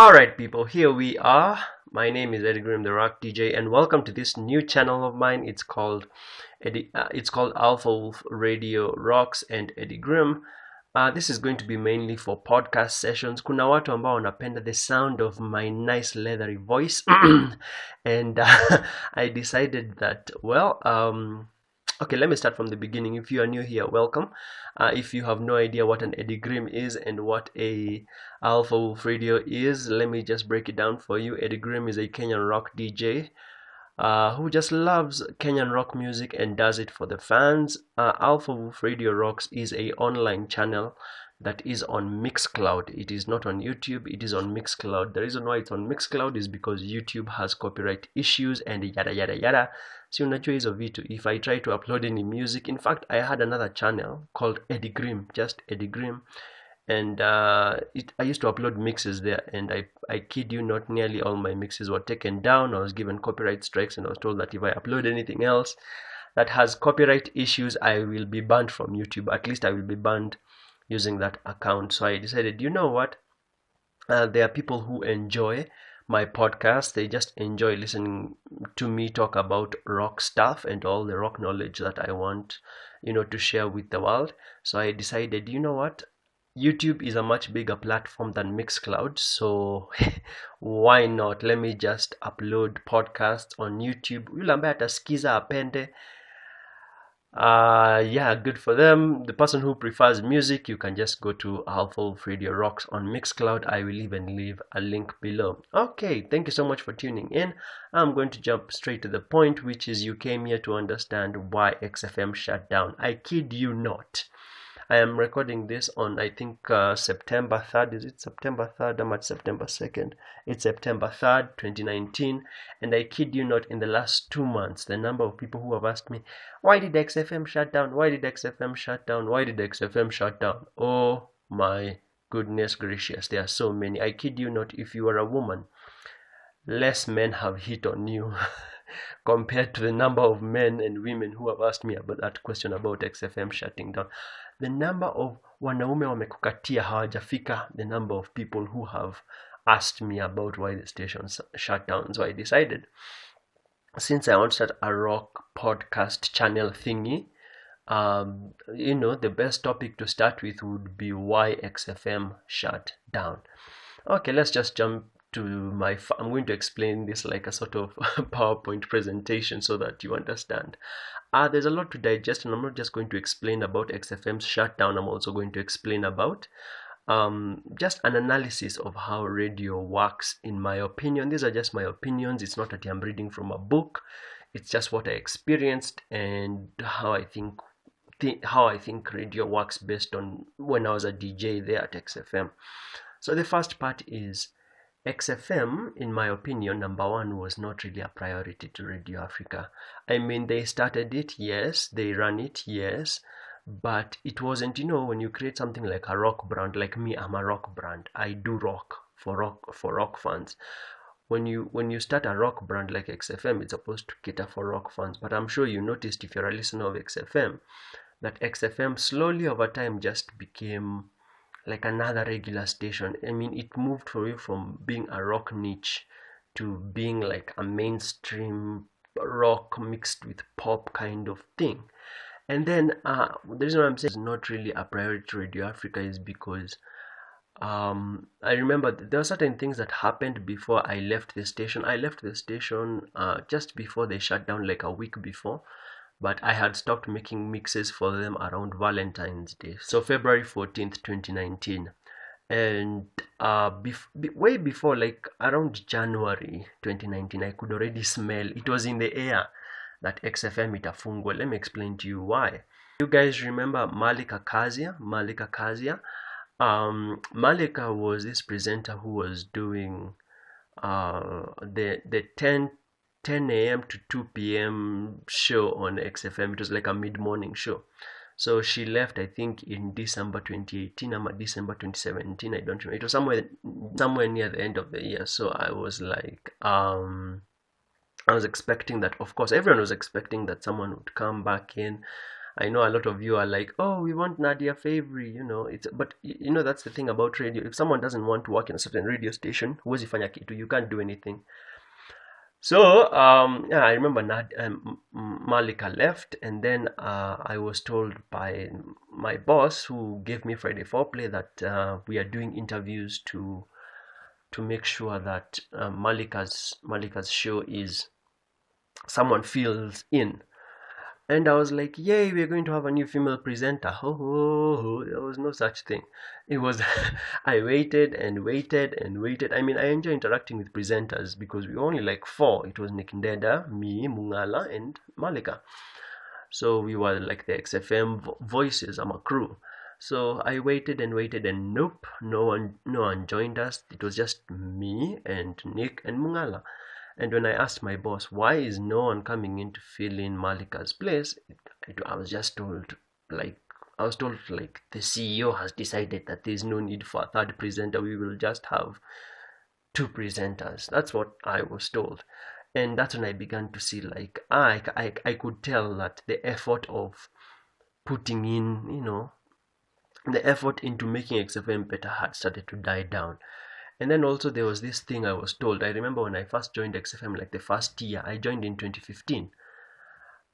Alright people, here we are. My name is Edygrim The Rock DJ and welcome to this new channel of mine. It's called Alpha Wolf Radio Rocks and Edygrim. This is going to be mainly for podcast sessions. Kuna watu ambao wanapenda the sound of my nice leathery voice and I decided that, okay, let me start from the beginning. If you are new here, welcome. If you have no idea what an Edygrim is and what a Alpha Wolf Radio is, let me just break it down for you. Edygrim is a Kenyan rock DJ who just loves Kenyan rock music and does it for the fans. Alpha Wolf Radio Rocks is a online channel that is on Mixcloud. It is not on YouTube, it is on Mixcloud. The reason why it's on Mixcloud is because YouTube has copyright issues and yada yada yada. Si unajua hizo vitu. If I try to upload any music, in fact I had another channel called Edygrim, just Edygrim, and I used to upload mixes there, and I kid you not, nearly all my mixes were taken down. I was given copyright strikes and I was told that if I upload anything else that has copyright issues, I will be banned from YouTube. At least I will be banned using that account. So I decided, you know what, there are people who enjoy my podcast. They just enjoy listening to me talk about rock stuff and all the rock knowledge that I want, to share with the world. So I decided, you know what, YouTube is a much bigger platform than Mixcloud, so why not? Let me just upload podcasts on YouTube. Yule ambaye atasikiza apende, good for them. The person who prefers music, you can just go to Alpha Wolf Radio Rocks on Mixcloud. I will even leave a link below. Okay, thank you so much for tuning in. I'm going to jump straight to the point, which is you came here to understand why XFM shut down. I kid you not. I am recording this on, I think, September 3rd. Is it September 3rd? I'm at September 2nd. It's September 3rd, 2019. And I kid you not, in the last 2 months, the number of people who have asked me, why did XFM shut down? Why did XFM shut down? Why did XFM shut down? Oh my goodness gracious. There are so many. I kid you not, if you are a woman, less men have hit on you compared to the number of men and women who have asked me about that question about XFM shutting down. The number of wanaume wamekukatia hawajafika the number of people who have asked me about why the station shut down. So I decided, since I want to start a rock podcast channel thingy, the best topic to start with would be why XFM shut down. Okay, let's just jump to I'm going to explain this like a sort of PowerPoint presentation so that you understand. There's a lot to digest, and I'm not just going to explain about XFM's shutdown. I'm also going to explain about just an analysis of how radio works, in my opinion. These are just my opinions. It's not that I'm reading from a book. It's just what I experienced and how I think radio works based on when I was a DJ there at XFM. So the first part is XFM, in my opinion, number one, was not really a priority to Radio Africa. I mean, they started it, yes, they ran it, yes, but it wasn't, when you create something like a rock brand, like me, I'm a rock brand. I do rock for rock fans. When you start a rock brand like XFM, it's supposed to cater for rock fans. But I'm sure you noticed, if you're a listener of XFM, that XFM slowly over time just became like another regular station. I mean, it moved from being a rock niche to being like a mainstream rock mixed with pop kind of thing. And then the reason why I'm saying it's not really a priority to Radio Africa is because I remember there were certain things that happened before I left the station. I left the station just before they shut down, like a week before. But I had stopped making mixes for them around Valentine's Day. So February 14th, 2019. And way before, like around January 2019, I could already smell, it was in the air, that XFM itafungwa. Let me explain to you why. You guys remember Malika Kazia? Malika was this presenter who was doing the 10 a.m. to 2 p.m. show on XFM. It was like a mid-morning show. So she left, I think, in December 2018 or December 2017. I don't remember. It was somewhere near the end of the year. So I was like, I was expecting that, of course, everyone was expecting that someone would come back in I know a lot of you are like, oh, we want Nadia Favory, but that's the thing about radio. If someone doesn't want to work in a certain radio station, huwezi fanya kitu, you can't do anything. So yeah, I remember Malika left, and then I was told by my boss, who gave me Friday Foreplay, that we are doing interviews to make sure that Malika's show is someone fills in. And I was like, yay, we're going to have a new female presenter. Ho, ho, ho. There was no such thing. It was, I waited and waited and waited. I mean, I enjoy interacting with presenters because we were only like 4. It was Nick Ndeda, me, Mung'ala, and Malika. So we were like the XFM voices. I'm a crew. So I waited and waited, and nope, no one joined us. It was just me and Nick and Mung'ala. And when I asked my boss, why is no one coming in to fill in Malika's place, I was told, like, the CEO has decided that there's no need for a third presenter. We will just have 2 presenters. That's what I was told. And that's when I began to see, like, I could tell that the effort of putting in, the effort into making XFM better had started to die down. And then also there was this thing I was told. I remember when I first joined XFM, like the first year, I joined in 2015.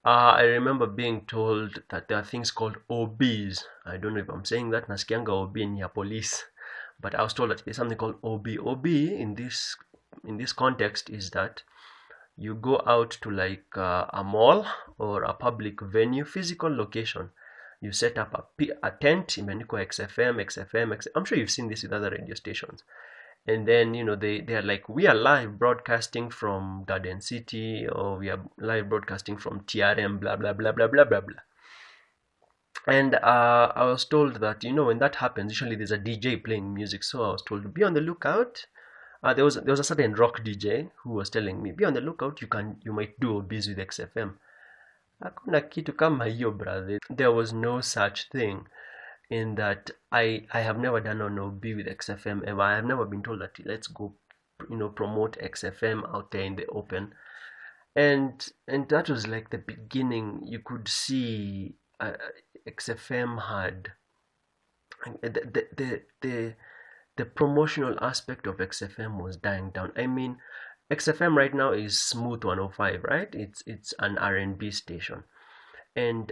I remember being told that there are things called OBs. I don't know if I'm saying that. Nasikianga OB ni ya police. But I was told that there's something called OB. OB in this context is that you go out to like a mall or a public venue, physical location. You set up a tent, imeandikwa XFM. I'm sure you've seen this with other radio stations. And then, they are like, we are live broadcasting from Garden City, or we are live broadcasting from TRM, blah, blah, blah, blah, blah, blah, blah. And I was told that, when that happens, usually there's a DJ playing music. So I was told to be on the lookout. There was a certain rock DJ who was telling me, be on the lookout, you might do OBs with XFM. Hakuna kitu kama hiyo, brother. There was no such thing. In that I have never done an OB with XFM ever. I have never been told that let's go, promote XFM out there in the open. And that was like the beginning. You could see XFM had the promotional aspect of XFM was dying down. I mean, XFM right now is Smooth 105, right? It's an R&B station. And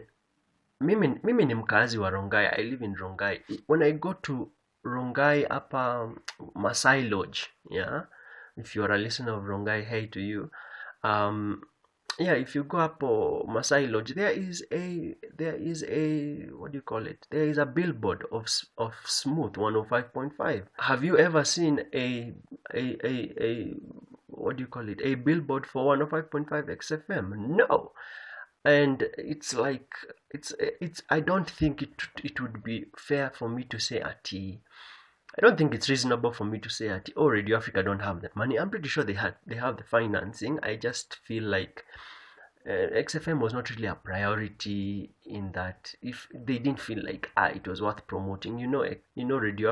mimi ni mkazi wa Rongai. I live in Rongai. When I go to Rongai hapa Masai Lodge, yeah, if you're a listener of Rongai, hey to you. Yeah, if you go up Masai Lodge, there is a what do you call it? There is a billboard of Smooth 105.5. Have you ever seen a what do you call it? A billboard for 105.5 XFM? No. And it's like I don't think it would be fair for me to say I don't think it's reasonable for me to say oh, Radio Africa don't have that money. I'm pretty sure they have the financing. I just feel like XFM was not really a priority, in that if they didn't feel like it was worth promoting. Radio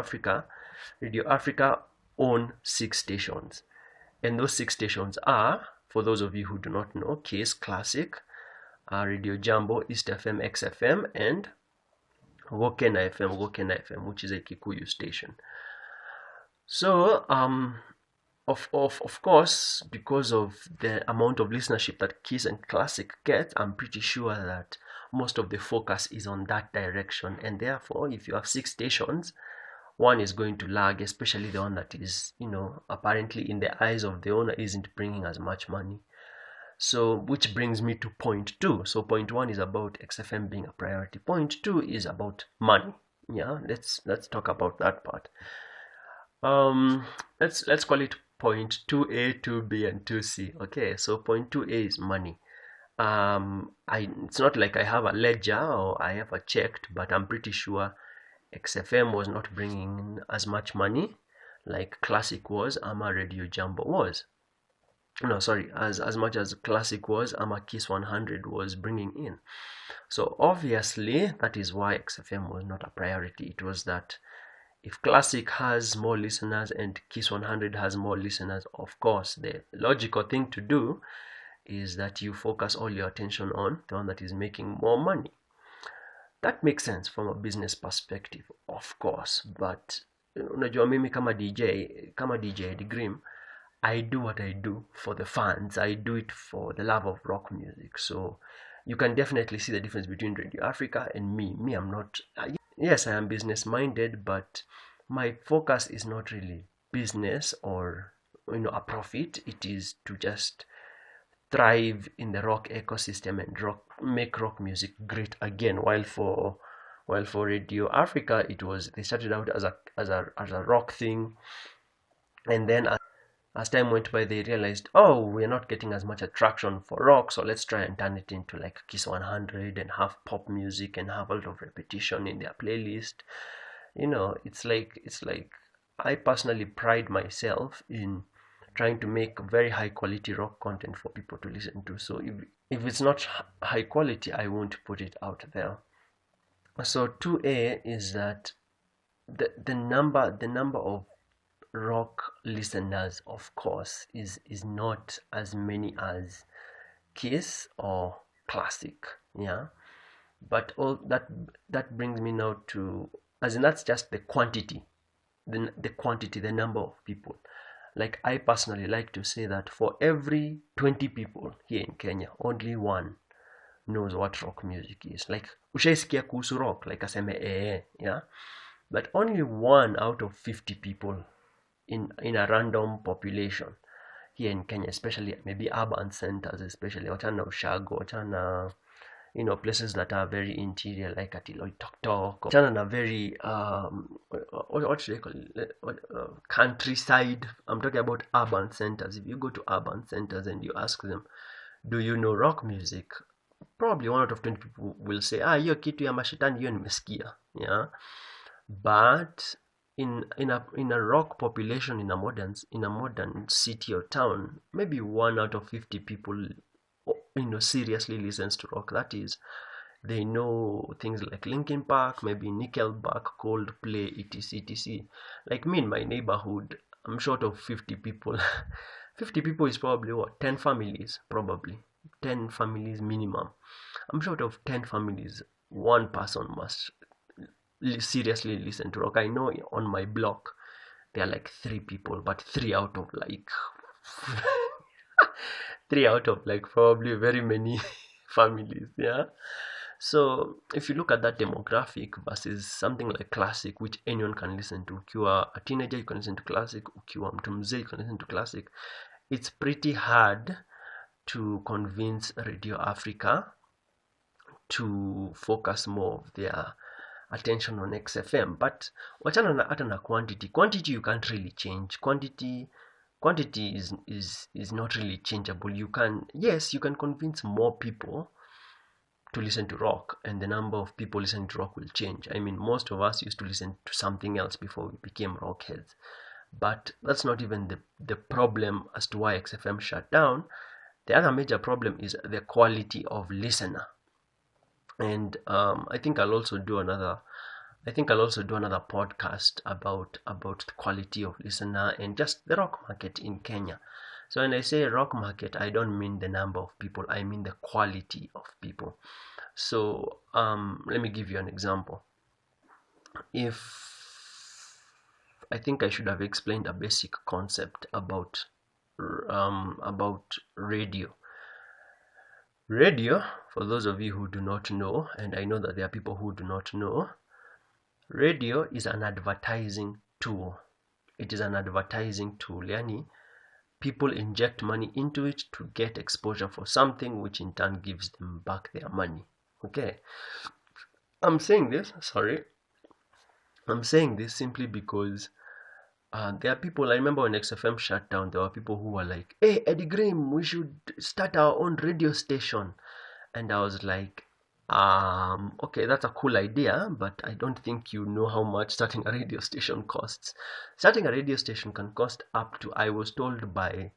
Africa own 6 stations, and those 6 stations are, for those of you who do not know, Case Classic, Radio Jambo, East FM, XFM, and Gokena FM, which is a Kikuyu station. So, of course, because of the amount of listenership that Kiss and Classic get, I'm pretty sure that most of the focus is on that direction. And therefore, if you have 6 stations, one is going to lag, especially the one that is, apparently in the eyes of the owner isn't bringing as much money. So, which brings me to point 2. So, point 1 is about XFM being a priority. Point 2 is about money. Yeah, let's talk about that part. Let's call it point 2A, 2B, and 2C. Okay, so point 2A is money. It's not like I have a ledger or I have a checked, but I'm pretty sure XFM was not bringing in as much money like Classic was, Ama Radio Jambo was. No, sorry, as much as Classic was, Ama Kiss 100 was bringing in. So obviously, that is why XFM was not a priority. It was that if Classic has more listeners and Kiss 100 has more listeners, of course, the logical thing to do is that you focus all your attention on the one that is making more money. That makes sense from a business perspective, of course, but unajua mimi kama DJ Edygrim, I do what I do for the fans. I do it for the love of rock music. So you can definitely see the difference between Radio Africa and me. Me, I'm not. Yes, I am business minded, but my focus is not really business or a profit. It is to just thrive in the rock ecosystem and make rock music great again. While for Radio Africa, they started out as a rock thing, and then as time went by, they realized, oh, we're not getting as much attraction for rock, so let's try and turn it into like Kiss 100 and have pop music and have a lot of repetition in their playlist. It's like I personally pride myself in trying to make very high quality rock content for people to listen to. So if it's not high quality, I won't put it out there. So 2A is that the number of rock listeners, of course, is not as many as Kiss or classic, yeah. But all that brings me now to, as in, that's just the quantity, the number of people. Like, I personally like to say that for every 20 people here in Kenya, only one knows what rock music is. Like, ushaisikia kuhusu rock, like aseme yeah. But only one out of 50 people in a random population here in Kenya, especially maybe urban centers, especially wachana Ushago, wachana places that are very interior, like at Tok, wachana na very what should I call it, countryside. I'm talking about urban centers. If you go to urban centers and you ask them, do you know rock music, probably 1 out of 20 people will say, hiyo kitu ya mashetani hiyo nimesikia, yeah. But in a rock population in a modern city or town, maybe 1 out of 50 people seriously listens to rock. That is, they know things like Linkin Park, maybe Nickelback, Coldplay, etc. Like me in my neighborhood, I'm short of 50 people. 50 people is probably 10 families, probably 10 families minimum. I'm short of 10 families. One person must seriously listen to rock. I know on my block there are like 3 people, but 3 out of like 3 out of like probably very many families, yeah. So if you look at that demographic versus something like classic, which anyone can listen to, ukiwa a teenager you can listen to classic, ukiwa mtu mzee you can listen to classic, it's pretty hard to convince Radio Africa to focus more of their attention on XFM. But wachana na hata na quantity you can't really change. Quantity is not really changeable. You can convince more people to listen to rock, and the number of people listening to rock will change. I mean, most of us used to listen to something else before we became rock heads. But that's not even the problem as to why XFM shut down. The other major problem is the quality of listener. And I think I'll also do another podcast about the quality of listener and just the rock market in Kenya. So when I say rock market, I don't mean the number of people, I mean the quality of people. So let me give you an example. I think I should have explained a basic concept about radio. Radio, for those of you who do not know, and I know that there are people who do not know, radio is an advertising tool. It is an advertising tool. Yani, people inject money into it to get exposure for something, which in turn gives them back their money. Okay. I'm saying this simply because there are people, I remember when XFM shut down, there were people who were like, hey, Edygrim, we should start our own radio station. And I was like, okay, that's a cool idea, but I don't think you know how much starting a radio station costs. Starting a radio station can cost up to, I was told by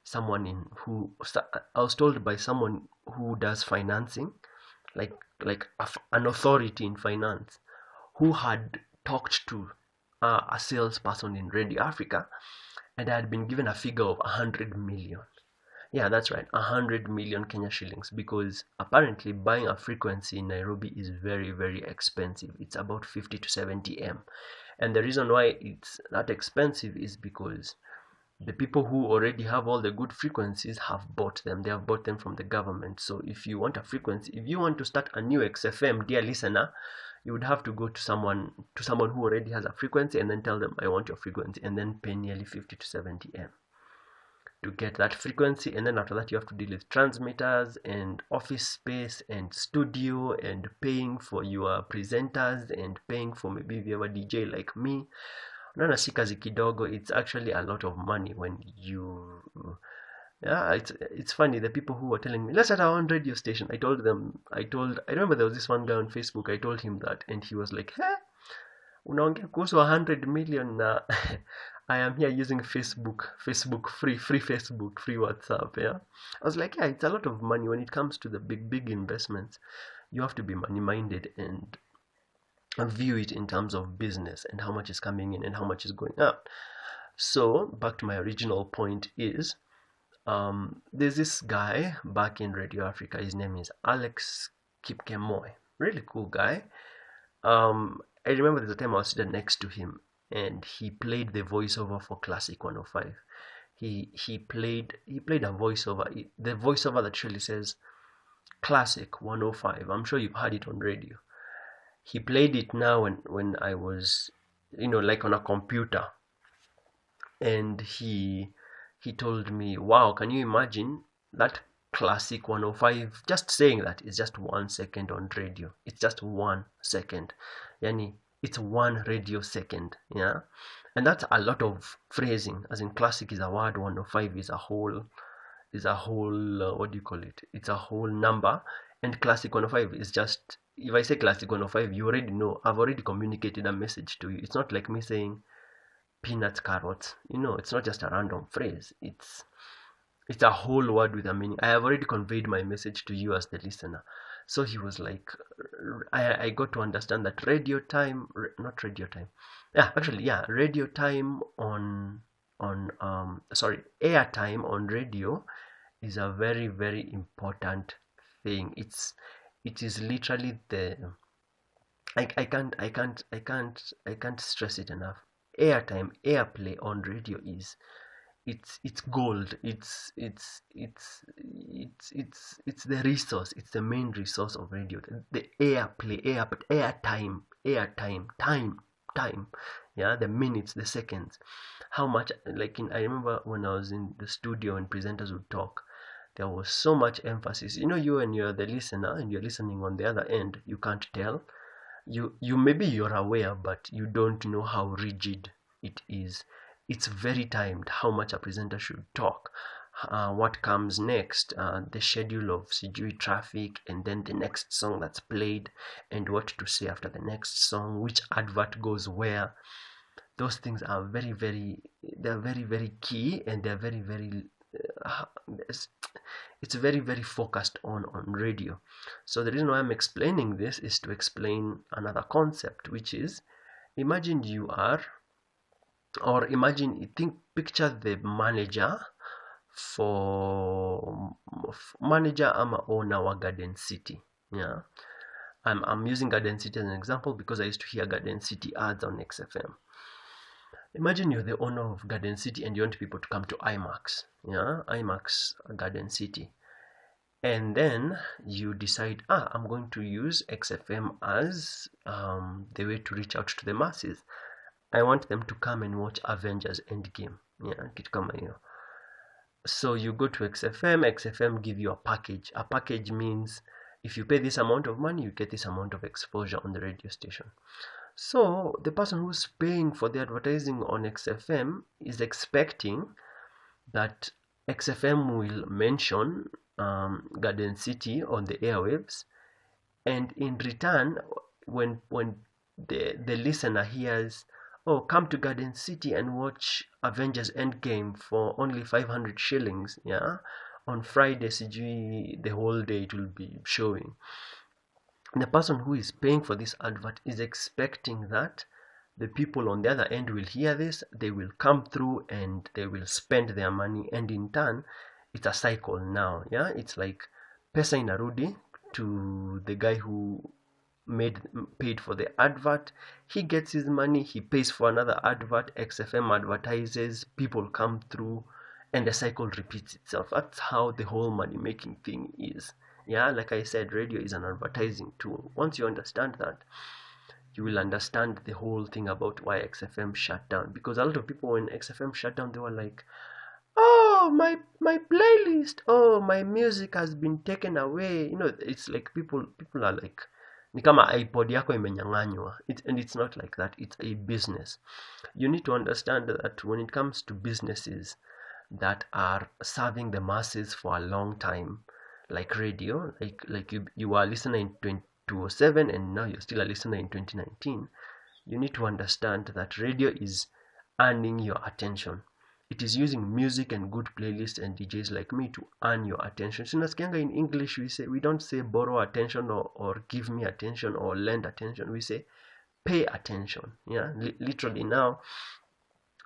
someone who does financing, like an authority in finance, who had talked to a salesperson in Radio Africa, and I had been given a figure of 100 million. Yeah, that's right. 100 million Kenya shillings, because apparently buying a frequency in Nairobi is very, very expensive. It's about 50 to 70 M. And the reason why it's that expensive is because the people who already have all the good frequencies have bought them. They have bought them from the government. So if you want a frequency, if you want to start a new XFM, dear listener, you would have to go to someone who already has a frequency and then tell them, I want your frequency, and then pay nearly 50 to 70 M to get that frequency. And then after that, you have to deal with transmitters and office space and studio and paying for your presenters and paying for, maybe if you have a DJ like me, unaona si kazi kidogo. It's actually a lot of money when you, yeah, it's funny, the people who were telling me, let's start our own radio station. I remember there was this one guy on Facebook. I told him that, and he was like, hey, unaongea kuhusu 100 million na I am here using Facebook free Facebook, free WhatsApp. Yeah, I was like, yeah, it's a lot of money. When it comes to the big investments, you have to be money minded and view it in terms of business and how much is coming in and how much is going out. So back to my original point is, there's this guy back in Radio Africa. His name is Alex Kipkemoy. Really cool guy. I remember there's a time I was sitting next to him, and he played the voiceover for Classic 105. He played a voiceover, the voiceover that surely says Classic 105. I'm sure you've heard it on radio. He played it now when I was, like on a computer, and he told me, wow, can you imagine that Classic 105, just saying that is just 1 second on radio. It's just 1 second. Yani, it's 1 radio second. Yeah. And that's a lot of phrasing. As in, classic is a word, 105 is a whole, what do you call it? It's a whole number. And Classic 105 is just, if I say Classic 105, you already know. I've already communicated a message to you. It's not like me saying peanuts, carrots. It's not just a random phrase. It's a whole word with a meaning. I have already conveyed my message to you as the listener. So he was like, I got to understand that radio time airtime on radio is a very, very important thing. It is literally I can't stress it enough. Airplay on radio is, it's gold. It's the resource. It's the main resource of radio. The airtime, time. Yeah, the minutes, the seconds. How much? I remember when I was in the studio and presenters would talk, there was so much emphasis. You and you're the listener and you're listening on the other end, you can't tell. You maybe you're aware, but you don't know how rigid it is. It's very timed, how much a presenter should talk, what comes next, the schedule of sijui traffic, and then the next song that's played, and what to say after the next song, which advert goes where. Those things are very, very, they're very, very key, and they're very, very, it's very, very focused on radio. So the reason why I'm explaining this is to explain another concept, which is, imagine picture the manager ama owner wa Garden City. Yeah, I'm using Garden City as an example because I used to hear Garden City ads on XFM. Imagine you're the owner of Garden City and you want people to come to IMAX. Yeah, IMAX Garden City. And then you decide, I'm going to use XFM as the way to reach out to the masses. I want them to come and watch Avengers Endgame. Yeah, so you go to XFM give you a package. A package means if you pay this amount of money, you get this amount of exposure on the radio station. So the person who's paying for the advertising on XFM is expecting that XFM will mention Garden City on the airwaves, and in return, when the listener hears, come to Garden City and watch Avengers Endgame for only 500 shillings, yeah, on Friday, CG, the whole day it will be showing. The person who is paying for this advert is expecting that the people on the other end will hear this, they will come through and they will spend their money, and in turn, it's a cycle now. Yeah, it's like pesa inarudi to the guy who paid for the advert. He gets his money, he pays for another advert, XFM advertises, people come through, and the cycle repeats itself. That's how the whole money making thing is. Yeah, like I said, radio is an advertising tool. Once you understand that, you will understand the whole thing about why XFM shut down. Because a lot of people, when XFM shut down, they were like, oh, my playlist, oh, my music has been taken away. It's like people are like, ni kama iPod yako imenyang'anywa. And it's not like that. It's a business. You need to understand that when it comes to businesses that are serving the masses for a long time, like radio, like you are listening in 2007 and now you're still a listener in 2019, you need to understand that radio is earning your attention. It is using music and good playlists and DJs like me to earn your attention. So in English we don't say borrow attention or give me attention or lend attention. We say pay attention. Yeah, literally now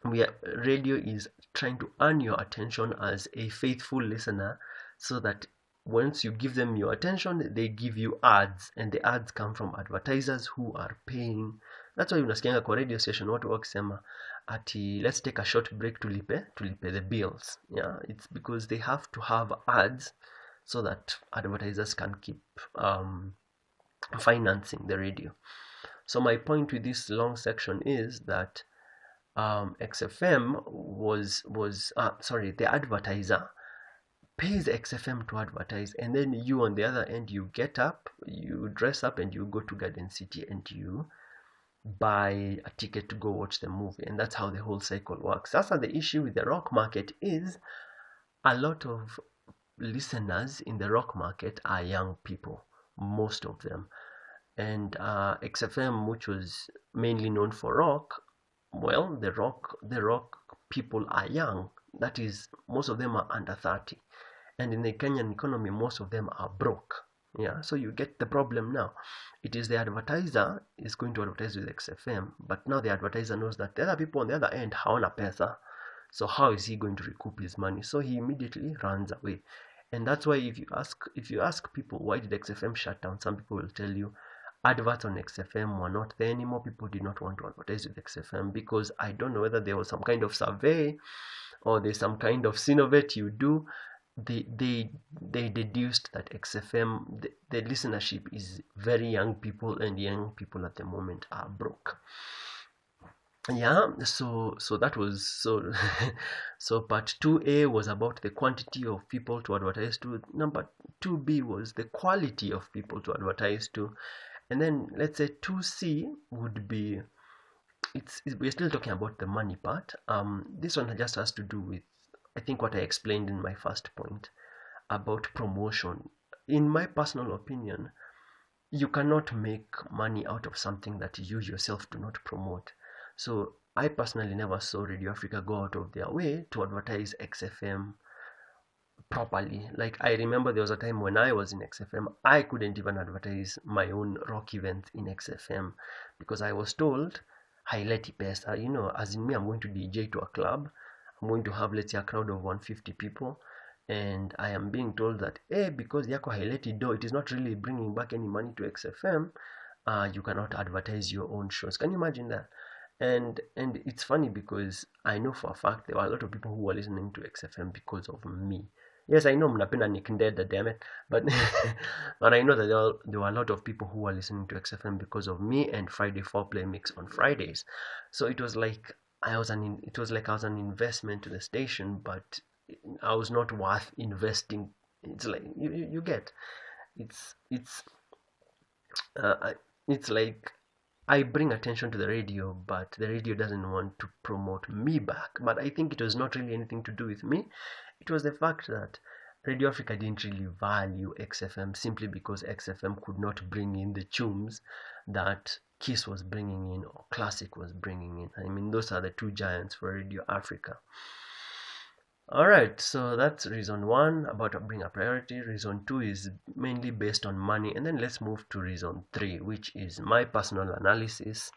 radio is trying to earn your attention as a faithful listener, so that once you give them your attention, they give you ads, and the ads come from advertisers who are paying. That's why unasikianga kwa radio station watu wakisema ati let's take a short break tulipe the bills. Yeah, it's because they have to have ads so that advertisers can keep financing the radio. So my point with this long section is that XFM the advertiser pays XFM to advertise, and then you on the other end, you get up, you dress up, and you go to Garden City and you buy a ticket to go watch the movie. And that's how the whole cycle works. That's how the issue with the rock market is. A lot of listeners in the rock market are young people, most of them. And XFM, which was mainly known for rock, well, the rock people are young. That is, most of them are under 30. And in the Kenyan economy, most of them are broke. Yeah, so you get the problem now. It is the advertiser is going to advertise with XFM, but now the advertiser knows that the other people on the other end hawana pesa. So how is he going to recoup his money? So he immediately runs away. And that's why if you ask people why did XFM shut down, some people will tell you adverts on XFM were not there anymore. People did not want to advertise with XFM because I don't know whether there was some kind of survey or there's some kind of synovate you do. They deduced that XFM, the listenership is very young people, and young people at the moment are broke. Yeah, so that was so part 2A was about the quantity of people to advertise to. Number 2B was the quality of people to advertise to. And then let's say 2C would be, we're still talking about the money part. This one just has to do with, I think, what I explained in my first point about promotion. In my personal opinion, you cannot make money out of something that you yourself do not promote. So I personally never saw Radio Africa go out of their way to advertise XFM properly. Like, I remember there was a time when I was in XFM, I couldn't even advertise my own rock events in XFM because I was told, haileti pesa, as in me, I'm going to DJ to a club, I'm going to have, let's say, a crowd of 150 people, and I am being told that, because yako haileti do, it is not really bringing back any money to XFM, you cannot advertise your own shows. Can you imagine that? And it's funny because I know for a fact there were a lot of people who were listening to XFM because of me. Yes, I know mnapenda Nick Ndeda, damn it, but but I know that there were a lot of people who were listening to XFM because of me and Friday 4-play mix on Fridays. So it was like I was an investment to the station, but I was not worth investing. It's like you get, it's like I bring attention to the radio, but the radio doesn't want to promote me back. But I think it was not really anything to do with me. It was the fact that Radio Africa didn't really value XFM simply because XFM could not bring in the tunes that Kiss was bringing in or Classic was bringing in. I mean, those are the two giants for Radio Africa. Alright, so that's reason 1 about being a priority. Reason 2 is mainly based on money. And then let's move to reason 3, which is my personal analysis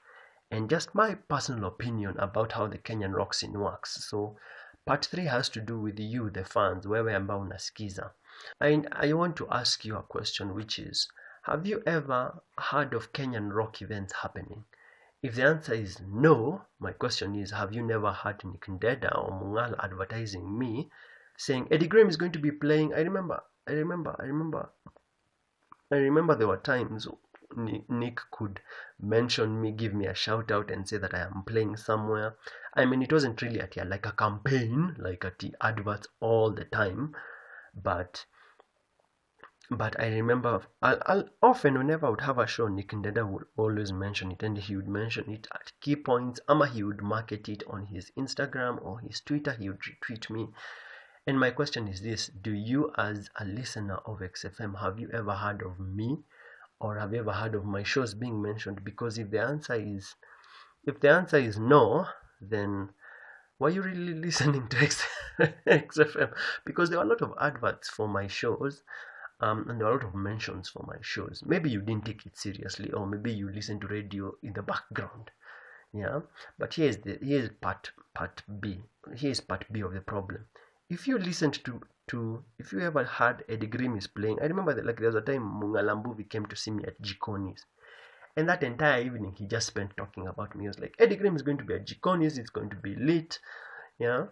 and just my personal opinion about how the Kenyan rock scene works. So Part 3 has to do with you, the fans, wewe ambao unasikiza. And I want to ask you a question, which is, have you ever heard of Kenyan rock events happening? If the answer is no, my question is, have you never heard Nick Ndeda or Mung'ala advertising me, saying Edygrim is going to be playing? I remember there were times Nick could mention me, give me a shout out and say that I am playing somewhere. I mean, it wasn't really like a campaign, like at the adverts all the time, but I remember I'll often, whenever I would have a show, Nick Ndeda would always mention it, and he would mention it at key points. He would market it on his Instagram or his Twitter. He would retweet me. And my question is this: do you, as a listener of XFM, have you ever heard of me, or have you ever heard of my shows being mentioned? Because if the answer is no, then why are you really listening to XFM? Because there are a lot of adverts for my shows. And there are a lot of mentions for my shows. Maybe you didn't take it seriously, or maybe you listen to radio in the background. Yeah, but here's part B. Here's part B of the problem. If you listened if you ever heard Edygrim is playing, I remember that there was a time Mung'ala Mbuvi came to see me at Jikoni's, and that entire evening he just spent talking about me. He was like, Edygrim is going to be at Jikoni's, it's going to be lit. Yeah.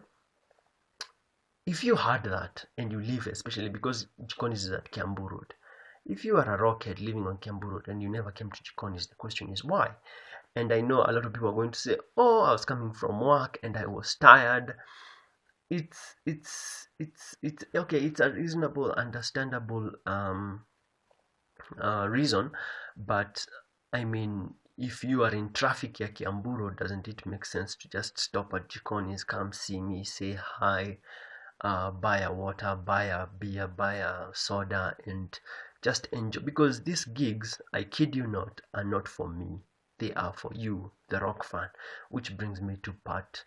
If you heard that and you live, especially because Jikoni's is at Kiambu Road, if you are a rockhead living on Kiambu Road and you never came to Jikoni's, the question is why? And I know a lot of people are going to say, oh, I was coming from work and I was tired. It's okay. It's a reasonable, understandable reason, but I mean, if you are in traffic ya Kiambu Road, doesn't it make sense to just stop at Jikoni's, come see me, say hi, buy a water, buy a beer, buy a soda, and just enjoy? Because these gigs, I kid you not, are not for me. They are for you, the rock fan. Which brings me to part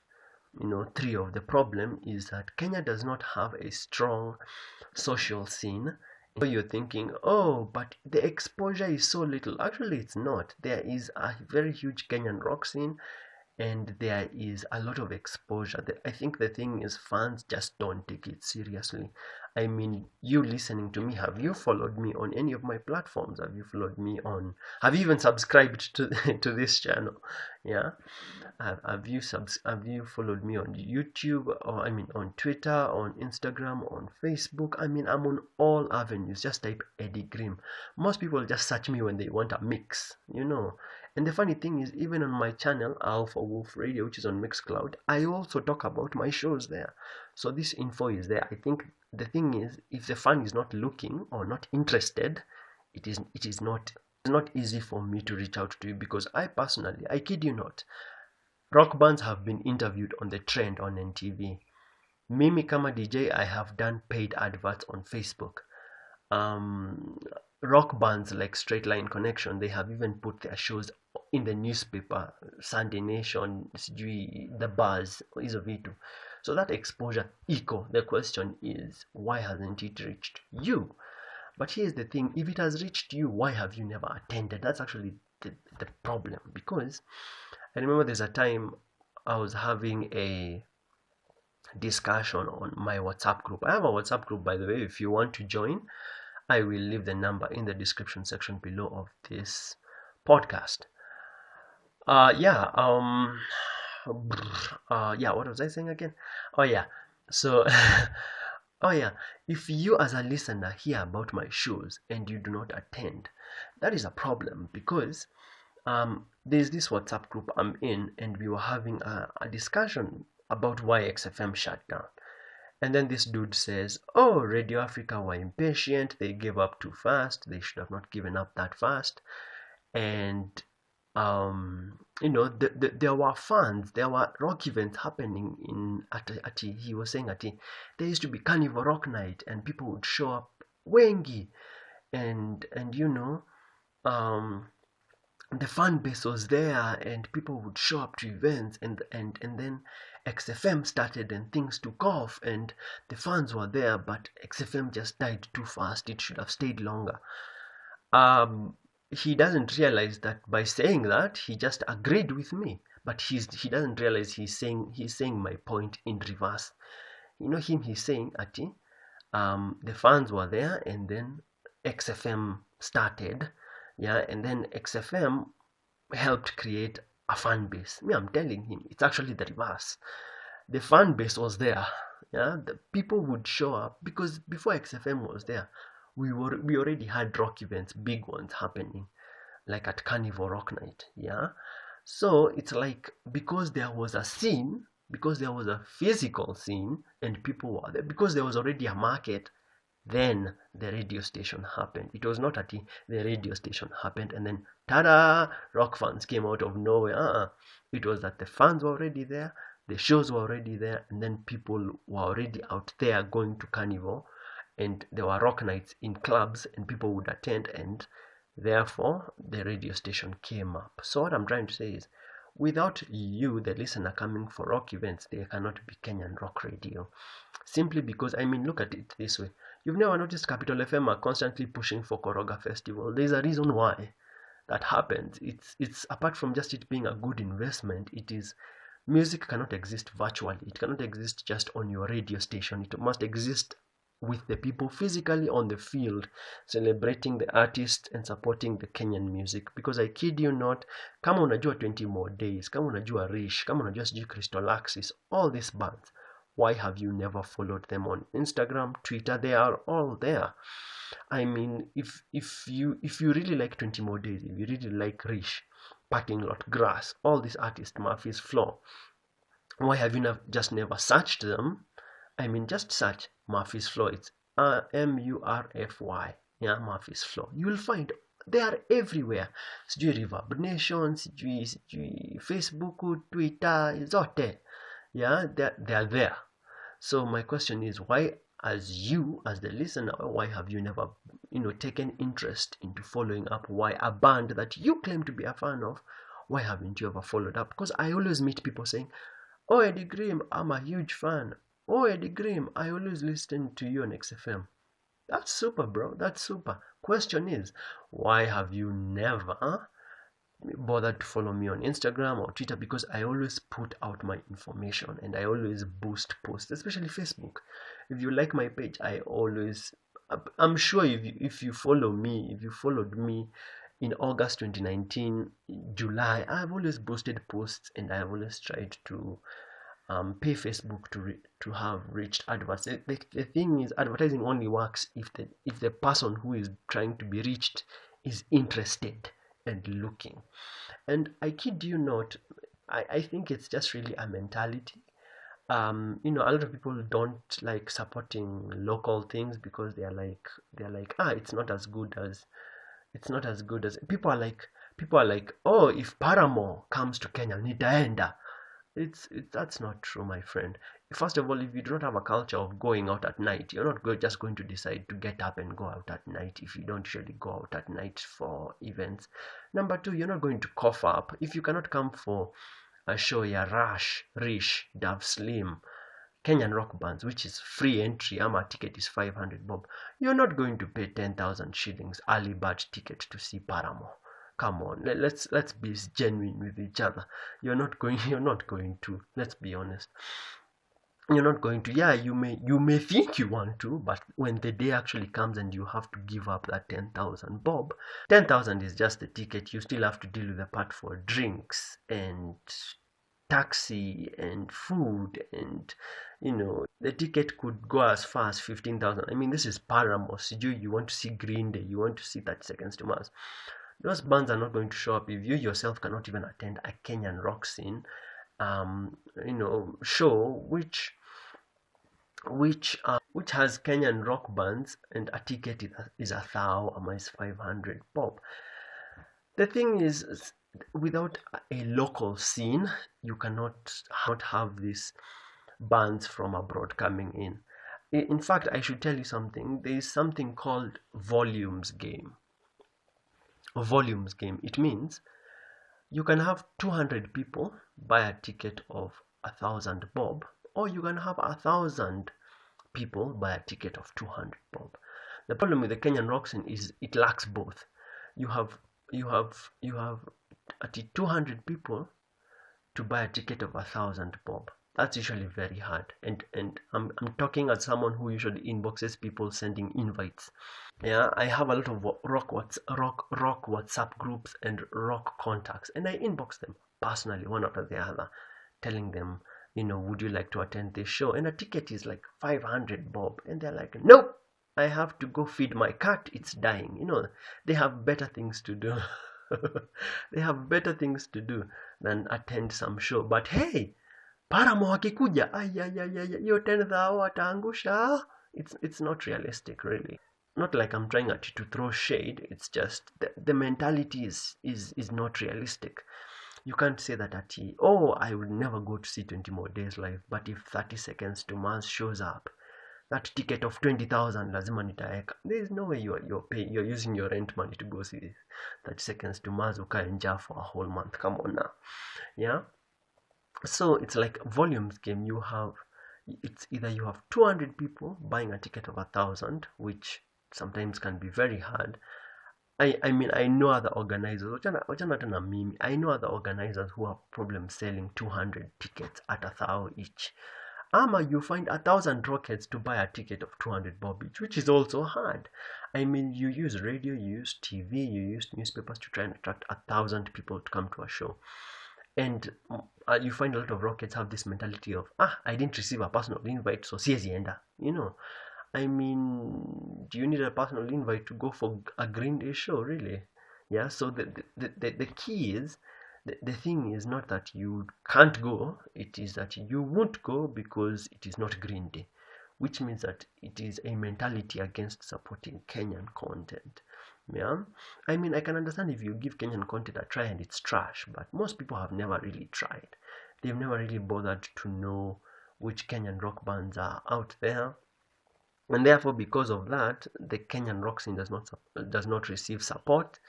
3 of the problem, is that Kenya does not have a strong social scene. You're thinking, oh, but the exposure is so little. Actually, it's not. There is a very huge Kenyan rock scene, and there is a lot of exposure. I think the thing is, fans just don't take it seriously. I mean, you listening to me, have you followed me on any of my platforms? Have you followed me on, have you even subscribed to to this channel? Yeah. Have you followed me on YouTube, or on Twitter, on Instagram, on Facebook? I'm on all avenues. Just type Edygrim. Most people just search me when they want a mix, And the funny thing is, even on my channel, Alpha Wolf Radio, which is on Mixcloud, I also talk about my shows there. So this info is there. I think the thing is, if the fan is not looking or not interested, it is not easy for me to reach out to you, because I personally, I kid you not, rock bands have been interviewed on The Trend on NTV. Mimi kama DJ, I have done paid adverts on Facebook. Rock bands like Straight Line Connection, they have even put their shows in the newspaper, Sunday Nation, The Buzz, hizo vitu. So that exposure iko. The question is, why hasn't it reached you? But here's the thing, if it has reached you, why have you never attended? That's actually the problem. Because I remember there's a time I was having a discussion on my WhatsApp group. I have a WhatsApp group, by the way. If you want to join, I will leave the number in the description section below of this podcast. What was I saying again? Oh yeah. So if you as a listener hear about my shows and you do not attend, that is a problem, because there's this WhatsApp group I'm in, and we were having a discussion about why XFM shut down. And then this dude says, oh, Radio Africa were impatient, they gave up too fast, they should have not given up that fast. And there were fans, there were rock events happening he was saying there used to be Carnival Rock Night, and people would show up wengi, and the fan base was there, and people would show up to events, and then XFM started and things took off, and the fans were there, but XFM just died too fast. It should have stayed longer. He doesn't realize that by saying that, he just agreed with me. but he doesn't realize he's saying my point in reverse. He's saying ati the fans were there, and then XFM started, and then XFM helped create a fan base. I'm telling him it's actually the reverse. The fan base was there. The people would show up because before XFM was there, we already had rock events, big ones happening, like at Carnival Rock Night. So it's like, because there was a scene, because there was a physical scene, and people were there, because there was already a market, then the radio station happened. It was not at the radio station happened and then ta-da, rock fans came out of nowhere. It was that the fans were already there, the shows were already there, and then people were already out there going to Carnival, and there were rock nights in clubs, and people would attend, and therefore the radio station came up. So what I'm trying to say is, without you, the listener, coming for rock events, there cannot be Kenyan rock radio. Simply because, look at it this way. You've never noticed Capital FM are constantly pushing for Koroga Festival. There's a reason why that happens. It's apart from just it being a good investment, it is, music cannot exist virtually. It cannot exist just on your radio station. It must exist with the people physically on the field, celebrating the artist and supporting the Kenyan music. Because I kid you not, kama unajua 20 More Days, kama unajua Rish, kama unajua sijui Crystal Axis, all these bands, why have you never followed them on Instagram, Twitter? They are all there. If you really like 20 More Days, if you really like Rish, Parking Lot, Grass, all these artists, Murphy's Floor, why have you just never searched them? Just search Murphy's Floor. It's Murfy. Murphy's Floor. You will find they are everywhere. Sijui Reverb Nation, sijui Facebook, Twitter, zote. They are there. So my question is, why, as the listener, why have you never, taken interest into following up? Why a band that you claim to be a fan of, why haven't you ever followed up? Because I always meet people saying, oh, Edygrim, I'm a huge fan. Oh, Edygrim, I always listen to you on XFM. That's super, bro. That's super. Question is, why have you never bothered to follow me on Instagram or Twitter? Because I always put out my information and I always boost posts, especially Facebook. If you like my page, I'm sure if you followed me in August 2019, July, I've always boosted posts, and I've always tried to pay Facebook to have reached adverts. The thing is, advertising only works if the person who is trying to be reached is interested and looking. And I kid you not, I think it's just really a mentality. A lot of people don't like supporting local things because they're like it's not as good as people are like, oh, if Paramore comes to Kenya, nitaenda. That's not true, my friend. First of all, if you do not have a culture of going out at night, you're not just going to decide to get up and go out at night if you don't usually go out at night for events. Number two, you're not going to cough up. If you cannot come for a show, Rush, Rish, Dove Slim, Kenyan rock bands, which is free entry, a ticket is 500 bob, you're not going to pay 10,000 shillings early bird ticket to see Paramore. Come on, let's be genuine with each other. You're not going to, let's be honest. You're not going to. You may think you want to, but when the day actually comes and you have to give up that 10,000 bob, 10,000 is just the ticket. You still have to deal with the part for drinks and taxi and food, and the ticket could go as far as 15,000. This is Paramore. You want to see Green Day, you want to see 30 Seconds to Mars. Those bands are not going to show up if you yourself cannot even attend a Kenyan rock scene show which has Kenyan rock bands, and a ticket is 1,000, is 500 bob. The thing is, without a local scene, you cannot have these bands from abroad coming in. In fact, I should tell you something. There is something called volumes game. It means you can have 200 people buy a ticket of 1,000 bob, or you can have 1,000 people buy a ticket of 200 bob. The problem with the Kenyan rock scene is it lacks both. You have at 200 people to buy a ticket of 1,000 bob. That's usually very hard. And I'm talking as someone who usually inboxes people sending invites. Yeah, I have a lot of rock WhatsApp groups and rock contacts, and I inbox them personally, one after the other, telling them, would you like to attend this show? And a ticket is like 500 bob, and they're like, nope, I have to go feed my cat, it's dying. They have better things to do. They have better things to do than attend some show. But hey, Paramo wakikuja, hiyo 10,000 wataangusha. It's not realistic, really. Not like I'm trying to throw shade. It's just the mentality is not realistic. You can't say that I would never go to see 20 More Days live, but if 30 Seconds to Mars shows up, that ticket of 20,000 lazima nitaeka. There is no way you're using your rent money to go see 30 Seconds to Mars ukae njaa for a whole month. Come on now. Yeah. So it's like volumes game. It's either you have 200 people buying a ticket of 1,000, which sometimes can be very hard. I mean, I know other organizers. I know other organizers who have problems selling 200 tickets at 1,000 each. Ama you find 1,000 rockets to buy a ticket of 200 bob each, which is also hard. I mean, you use radio, you use TV, you use newspapers to try and attract 1,000 people to come to a show. And you find a lot of rockets have this mentality of, I didn't receive a personal invite, so siezi enda. I mean, do you need a personal invite to go for a Green Day show, really? Yeah, so the key is, the thing is not that you can't go, it is that you won't go because it is not Green Day, which means that it is a mentality against supporting Kenyan content. Yeah, I mean, I can understand if you give Kenyan content a try and it's trash, but most people have never really tried. They've never really bothered to know which Kenyan rock bands are out there. And therefore, because of that, the Kenyan rock scene does not receive support.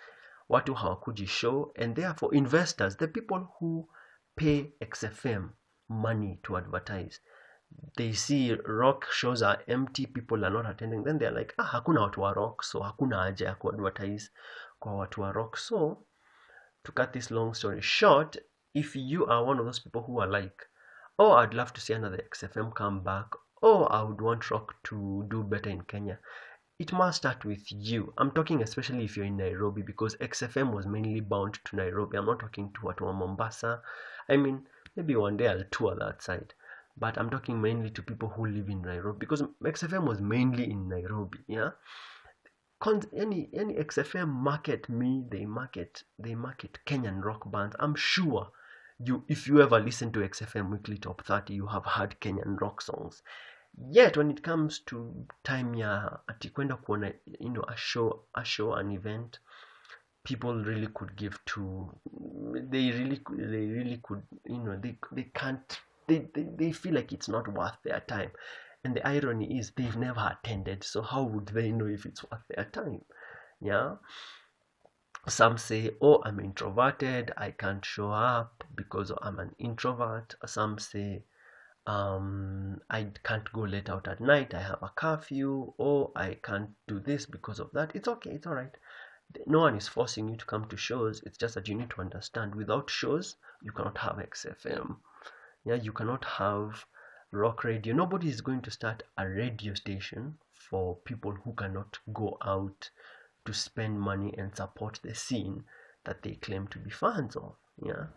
Watu hawakuji show, and therefore investors, the people who pay XFM money to advertise, they see rock shows are empty, people are not attending, then they're like, hakuna watu wa rock, so hakuna haja ya kuadvertise kwa watu wa rock. So, to cut this long story short, if you are one of those people who are like, I'd love to see another XFM come back, I would want rock to do better in Kenya, it must start with you. I'm talking especially if you're in Nairobi, because XFM was mainly bound to Nairobi. I'm not talking to watu wa Mombasa. I mean, maybe one day I'll tour that side. But I'm talking mainly to people who live in Nairobi, because XFM was mainly in Nairobi. Yeah. Any XFM market they market Kenyan rock bands. I'm sure if you ever listen to XFM Weekly Top 30, you have heard Kenyan rock songs. Yet when it comes to time ya atikwenda kuona a show, an event, people really could give to, they really could, they feel like it's not worth their time. And the irony is they've never attended, so how would they know if it's worth their time? Yeah. Some say, I'm introverted, I can't show up because I'm an introvert. Some say, I can't go late out at night, I have a curfew, or I can't do this because of that. It's okay, it's alright. No one is forcing you to come to shows. It's just that you need to understand, without shows, you cannot have XFM. Yeah, you cannot have rock radio. Nobody is going to start a radio station for people who cannot go out to spend money and support the scene that they claim to be fans of. Yeah.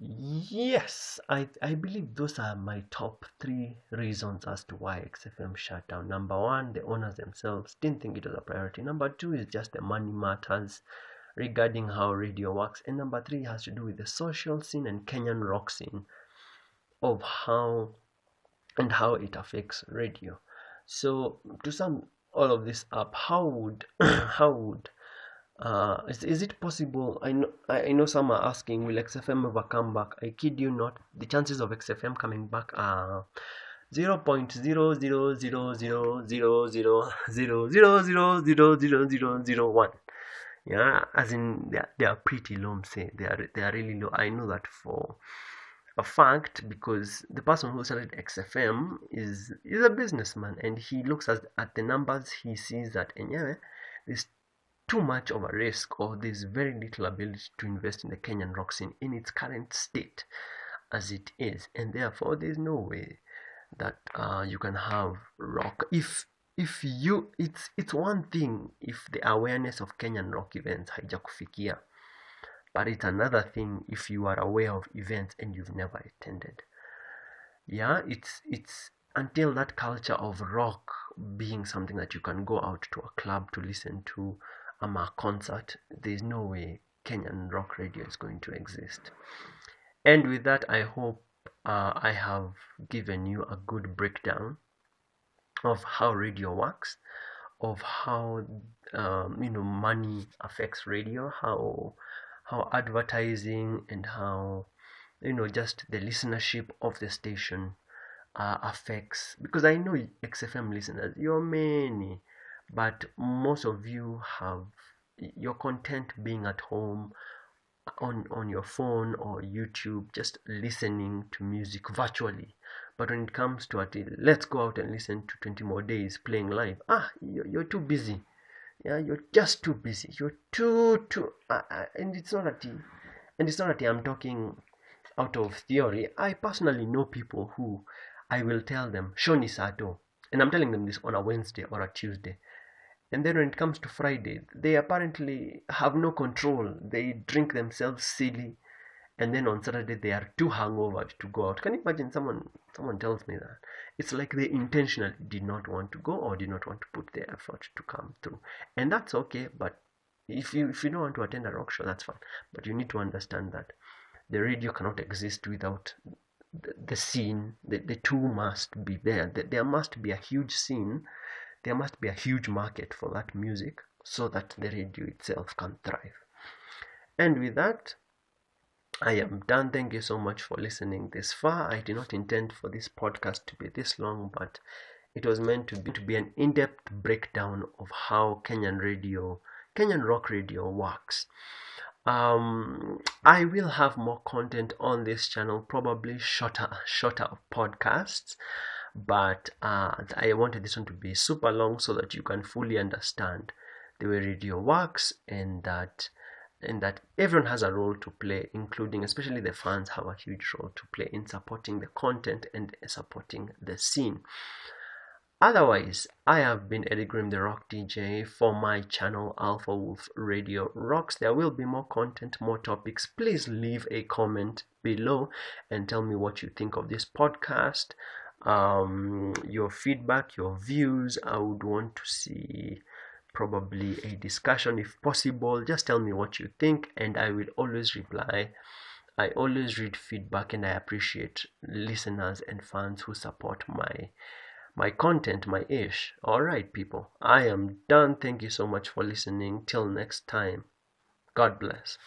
Yes, I believe those are my top 3 reasons as to why XFM shut down. Number 1, the owners themselves didn't think it was a priority. Number 2 is just the money matters regarding how radio works. And number 3 has to do with the social scene and Kenyan rock scene, of how it affects radio. So to sum all of this up, how would is it possible? I know some are asking, will XFM ever come back? I kid you not, the chances of XFM coming back are 0.0000000000001. Yeah, as in they are pretty low. Say they are really low. I know that for a fact, because the person who started XFM is a businessman, and he looks at the numbers. He sees that there's too much of a risk, or there's very little ability to invest in the Kenyan rock scene in its current state as it is, and therefore there's no way that you can have rock. If you, it's one thing if the awareness of Kenyan rock events haijakufikia, but it's another thing if you are aware of events and you've never attended. Yeah, it's until that culture of rock being something that you can go out to a club to listen to, a concert, there's no way Kenyan rock radio is going to exist. And with that, I hope I have given you a good breakdown of how radio works, of how money affects radio, how advertising and how just the listenership of the station affects, because I know XFM listeners, you're many, but most of you have your content being at home on your phone or YouTube, just listening to music virtually. But when it comes to let's go out and listen to 20 More Days playing live, you're too busy. Yeah, you're just too busy. You're too and it's not that I'm talking out of theory. I personally know people who I will tell them, Shoni Sato, and I'm telling them this on a Wednesday or a Tuesday. And then when it comes to Friday, they apparently have no control. They drink themselves silly, and then on Saturday they are too hungover to go out. Can you imagine someone tells me that? It's like they intentionally did not want to go or did not want to put their effort to come through. And that's okay, but if you don't want to attend a rock show, that's fine. But you need to understand that the radio cannot exist without the scene. The two must be there. There must be a huge scene. There must be a huge market for that music so that the radio itself can thrive. And with that, I am done. Thank you so much for listening this far. I did not intend for this podcast to be this long, but it was meant to be an in-depth breakdown of how Kenyan rock radio works. I will have more content on this channel, probably shorter podcasts, but I wanted this one to be super long so that you can fully understand the way radio works, and that everyone has a role to play, including especially the fans have a huge role to play in supporting the content and supporting the scene. Otherwise, I have been Edygrim The Rock DJ for my channel Alpha Wolf Radio Rocks. There will be more content, more topics. Please leave a comment below and tell me what you think of this podcast. Your feedback, your views. I would want to see probably a discussion if possible. Just tell me what you think and I will always reply. I always read feedback and I appreciate listeners and fans who support my content, my ish. Alright people, I am done. Thank you so much for listening. Till next time, God bless.